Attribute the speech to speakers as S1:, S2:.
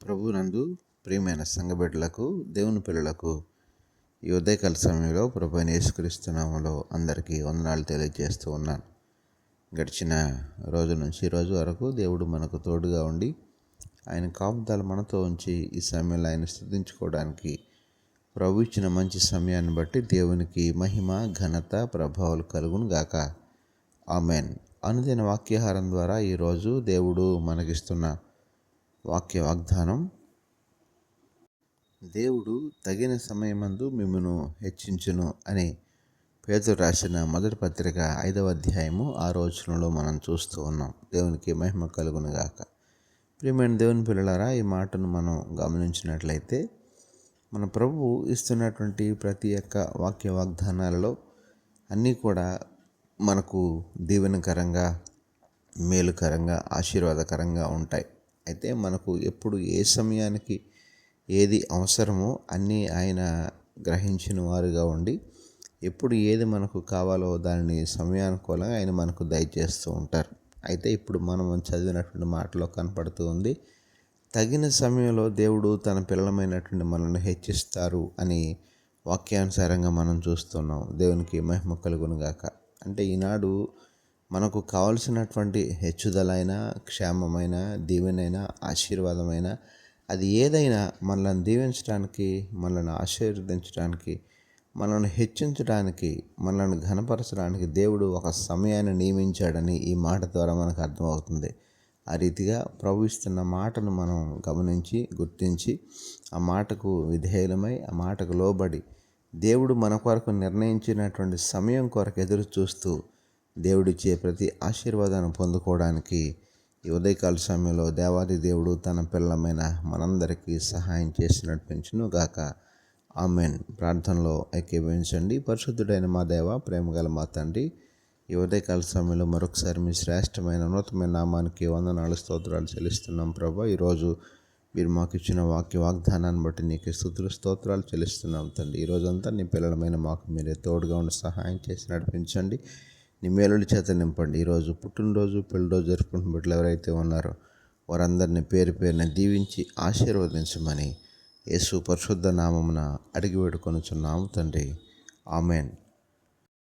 S1: ప్రభునందు ప్రియమైన సంఘబిడ్డలకు దేవుని పిల్లలకు ఈ ఉదయకాల సమయంలో ప్రభు అయిన యేసుక్రీస్తు నామములో అందరికీ వందనాలు తెలియజేస్తూ ఉన్నాను. గడిచిన రోజు నుంచి ఈ రోజు వరకు దేవుడు మనకు తోడుగా ఉండి ఆయన కాపుదల మనతో ఉంచి ఈ సమయంలో ఆయన స్తుతించుకోవడానికి ప్రభు ఇచ్చిన మంచి సమయాన్ని బట్టి దేవునికి మహిమ ఘనత ప్రభావాలు కలుగును గాక. ఆమెన్. అనుదిన వాక్యాహారం ద్వారా ఈరోజు దేవుడు మనకిస్తున్న వాక్య వాగ్దానం, దేవుడు తగిన సమయమందు మిమ్మును హెచ్చించును అని పేతురు రాసిన మొదటి పత్రిక 5వ అధ్యాయము 6వ వచనంలో మనం చూస్తూ ఉన్నాం. దేవునికి మహిమ కలుగును గాక. ప్రియమైన దేవుని పిల్లలారా, ఈ మాటను మనం గమనించినట్లయితే మన ప్రభువు ఇస్తున్నటువంటి ప్రతి ఒక్క వాక్య వాగ్దానాలలో అన్నీ కూడా మనకు దీవెనకరంగా, మేలుకరంగా, ఆశీర్వాదకరంగా ఉంటాయి. అయితే మనకు ఎప్పుడు ఏ సమయానికి ఏది అవసరమో అన్నీ ఆయన గ్రహించిన వారుగా ఉండి ఎప్పుడు ఏది మనకు కావాలో దానిని సమయానుకూలంగా ఆయన మనకు దయచేస్తూ ఉంటారు. అయితే ఇప్పుడు మనం చదివినటువంటి మాటలో కనపడుతూ ఉంది, తగిన సమయంలో దేవుడు తన పిల్లలమైనటువంటి మనల్ని హెచ్చిస్తారు అని వాక్యానుసారంగా మనం చూస్తున్నాం. దేవునికి మహిమ కలుగును గాక. అంటే ఈనాడు మనకు కావలసినటువంటి హెచ్చుదలైన, క్షేమమైన, దీవెనైన, ఆశీర్వాదమైన అది ఏదైనా మనల్ని దీవించడానికి, మనల్ని ఆశీర్వదించడానికి, మనల్ని హెచ్చించడానికి, మనల్ని ఘనపరచడానికి దేవుడు ఒక సమయాన్ని నియమించాడని ఈ మాట ద్వారా మనకు అర్థమవుతుంది. ఆ రీతిగా ప్రభు ఇస్తున్న మాటను మనం గమనించి, గుర్తించి, ఆ మాటకు విధేయులమై, ఆ మాటకు లోబడి దేవుడు మన కొరకు నిర్ణయించినటువంటి సమయం కొరకు ఎదురు చూస్తూ దేవుడిచ్చే ప్రతి ఆశీర్వాదాన్ని పొందుకోవడానికి ఈ ఉదయకాల సమయంలో దేవాది దేవుడు తన పిల్లలమైన మనందరికీ సహాయం చేసి నడిపించును గాక. ఆమెన్. ప్రార్థనలో ఐక్యభవించండి. పరిశుద్ధుడైన మా దేవ, ప్రేమగల మా తండ్రి, ఈ ఉదయకాల సమయంలో మరొకసారి మీ శ్రేష్టమైన ఉన్నతమైన నామానికి వందనాలు, స్తోత్రాలు చెల్లిస్తున్నాం ప్రభా. ఈరోజు మీరు మాకు ఇచ్చిన వాక్య వాగ్దానాన్ని బట్టి నీకు స్తుతులు, స్తోత్రాలు చెల్లిస్తున్నాం తండ్రి. ఈరోజంతా నీ పిల్లలమైన మాకు మీరే తోడుగా ఉండి సహాయం చేసి నడిపించండి. నీ మేలుడి చేత నింపండి. ఈరోజు పుట్టినరోజు, పెళ్లిరోజు జరుపుకుంటున్న బిడ్డలు ఎవరైతే ఉన్నారో వారందరినీ పేరు పేరున దీవించి ఆశీర్వదించమని యేసు పరిశుద్ధ నామమున అడిగి వేడుకొనుచున్నాము తండ్రి. ఆమెన్.